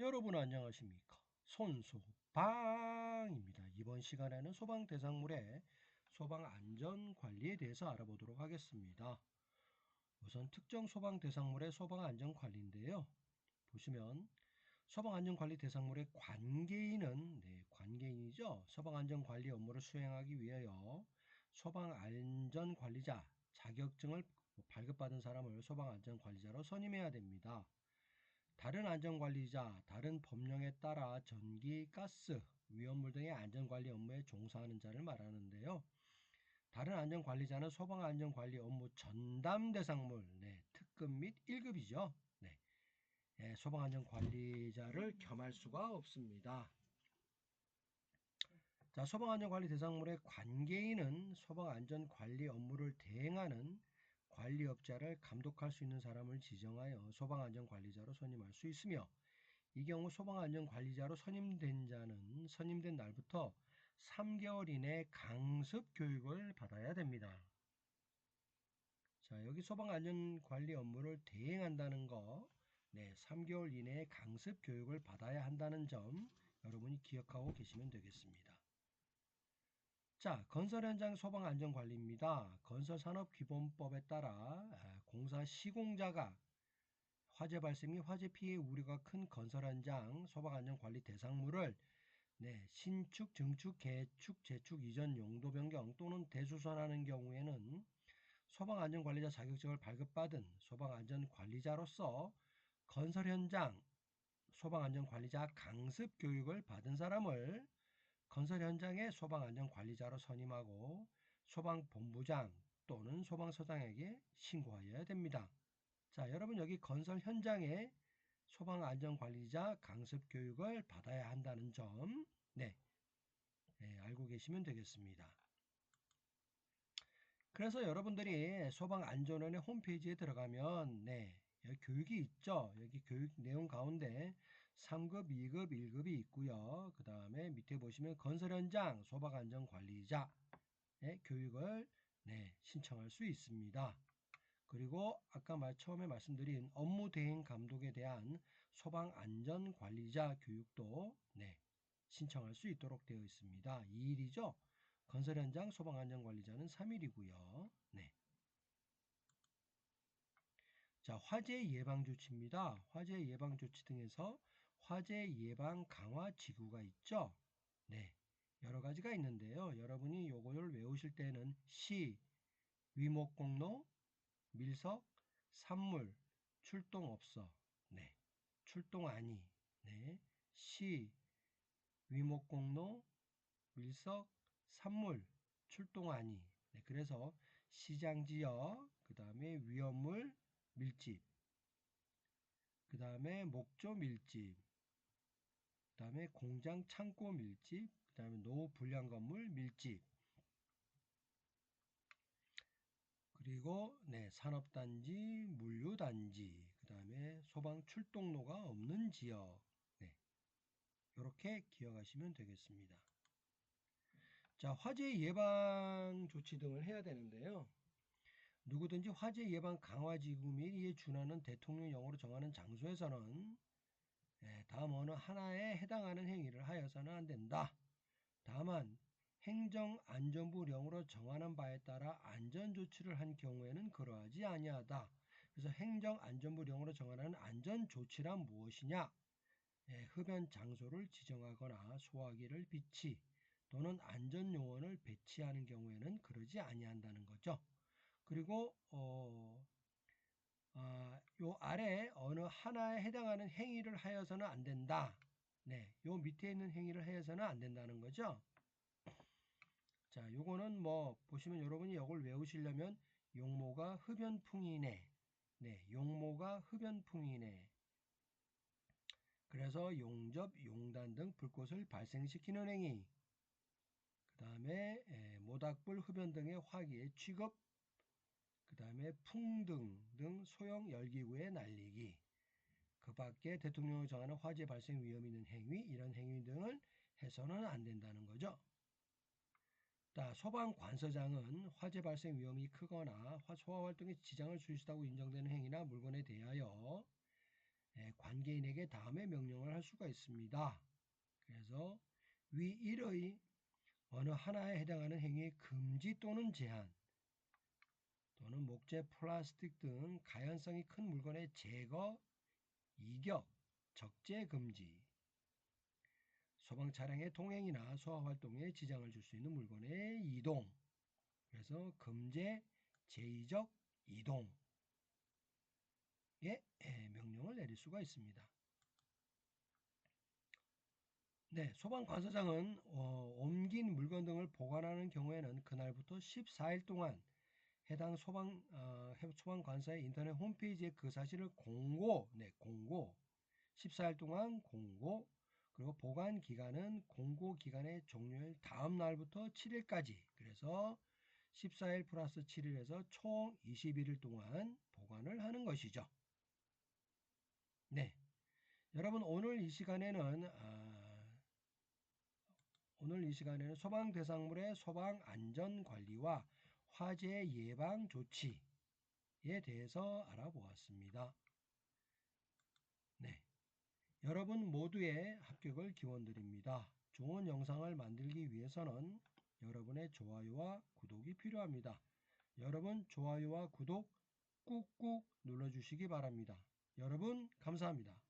여러분 안녕하십니까? 손소방입니다. 이번 시간에는 소방 대상물의 소방 안전 관리에 대해서 알아보도록 하겠습니다. 우선 특정 소방 대상물의 소방 안전 관리인데요. 보시면 소방 안전 관리 대상물의 관계인은 관계인이죠. 소방 안전 관리 업무를 수행하기 위하여 소방 안전 관리자 자격증을 발급받은 사람을 소방 안전 관리자로 선임해야 됩니다. 다른 안전관리자, 다른 법령에 따라 전기, 가스, 위험물 등의 안전관리 업무에 종사하는 자를 말하는데요. 다른 안전관리자는 소방안전관리 업무 전담 대상물, 특급 및 1급이죠. 소방안전관리자를 겸할 수가 없습니다. 자, 소방안전관리 대상물의 관계인은 소방안전관리 업무를 대행하는 관리업자를 감독할 수 있는 사람을 지정하여 소방안전관리자로 선임할 수 있으며, 이 경우 소방안전관리자로 선임된 날부터 3개월 이내 강습 교육을 받아야 됩니다. 자, 여기 소방안전관리 업무를 대행한다는 거, 3개월 이내에 강습 교육을 받아야 한다는 점 여러분이 기억하고 계시면 되겠습니다. 자, 건설 현장 소방안전관리입니다. 건설산업기본법에 따라 공사 시공자가 화재 발생 및 화재 피해 우려가 큰 건설 현장 소방안전관리 대상물을 신축, 증축, 개축, 재축, 이전 용도 변경 또는 대수선하는 경우에는 소방안전관리자 자격증을 발급받은 소방안전관리자로서 건설 현장 소방안전관리자 강습 교육을 받은 사람을 건설 현장의 소방안전관리자로 선임하고 소방본부장 또는 소방서장에게 신고하여야 됩니다. 자, 여러분 여기 건설 현장에 소방안전관리자 강습 교육을 받아야 한다는 점 알고 계시면 되겠습니다. 그래서 여러분들이 소방안전원의 홈페이지에 들어가면 여기 교육이 있죠. 여기 교육 내용 가운데 3급, 2급, 1급이 있고요. 그 다음에 밑에 보시면 건설 현장 소방안전관리자 교육을 신청할 수 있습니다. 그리고 아까 처음에 말씀드린 업무 대행 감독에 대한 소방안전관리자 교육도 신청할 수 있도록 되어 있습니다. 2일이죠. 건설 현장 소방안전관리자는 3일이고요. 자, 화재 예방 조치입니다. 화재 예방 조치 등에서 화재 예방 강화 지구가 있죠. 여러 가지가 있는데요. 여러분이 요거를 외우실 때는 시, 위목공로, 밀석, 산물, 출동업소, 출동안이, 시, 위목공로, 밀석, 산물, 출동안이. 그래서 시장지역, 그 다음에 위험물 밀집, 그 다음에 목조 밀집, 그 다음에 공장 창고 밀집, 그 다음에 노불량 건물 밀집, 그리고 산업단지, 물류단지, 그 다음에 소방 출동로가 없는 지역, 이렇게 기억하시면 되겠습니다. 자, 화재 예방 조치 등을 해야 되는데요. 누구든지 화재 예방 강화 지구 및 이에 준하는 대통령령으로 정하는 장소에서는 다음 어느 하나에 해당하는 행위를 하여서는 안 된다. 다만 행정안전부령으로 정하는 바에 따라 안전조치를 한 경우에는 그러하지 아니하다. 그래서 행정안전부령으로 정하는 안전조치란 무엇이냐? 흡연 장소를 지정하거나 소화기를 비치 또는 안전요원을 배치하는 경우에는 그러지 아니한다는 거죠. 그리고 요 아래 어느 하나에 해당하는 행위를 하여서는 안 된다. 요 밑에 있는 행위를 하여서는 안 된다는 거죠. 자, 요거는 뭐 보시면 여러분이 이걸 외우시려면 용모가 흡연풍이네. 용모가 흡연풍이네. 그래서 용접, 용단 등 불꽃을 발생시키는 행위. 그 다음에 모닥불, 흡연 등의 화기의 취급. 그 다음에 풍등 등 소형 열기구의 날리기. 그 밖에 대통령이 정하는 화재 발생 위험 있는 행위, 이런 행위 등을 해서는 안 된다는 거죠. 소방관서장은 화재 발생 위험이 크거나 소화활동에 지장을 줄 수 있다고 인정되는 행위나 물건에 대하여 관계인에게 다음의 명령을 할 수가 있습니다. 그래서 위 1의 어느 하나에 해당하는 행위의 금지 또는 제한 또는 목재, 플라스틱 등 가연성이 큰 물건의 제거, 이격, 적재 금지, 소방 차량의 동행이나 소화 활동에 지장을 줄 수 있는 물건의 이동, 그래서 금제, 제의적 이동의 명령을 내릴 수가 있습니다. 네, 소방관사장은 옮긴 물건 등을 보관하는 경우에는 그날부터 14일 동안 해당 소방관사의 인터넷 홈페이지에 그 사실을 공고, 14일 동안 공고, 그리고 보관 기간은 공고 기간의 종료일 다음 날부터 7일까지, 그래서 14일 플러스 7일에서 총 21일 동안 보관을 하는 것이죠. 네, 여러분 오늘 이 시간에는 소방 대상물의 소방 안전 관리와 화재 예방 조치에 대해서 알아보았습니다. 네, 여러분 모두의 합격을 기원드립니다. 좋은 영상을 만들기 위해서는 여러분의 좋아요와 구독이 필요합니다. 여러분 좋아요와 구독 꾹꾹 눌러주시기 바랍니다. 여러분 감사합니다.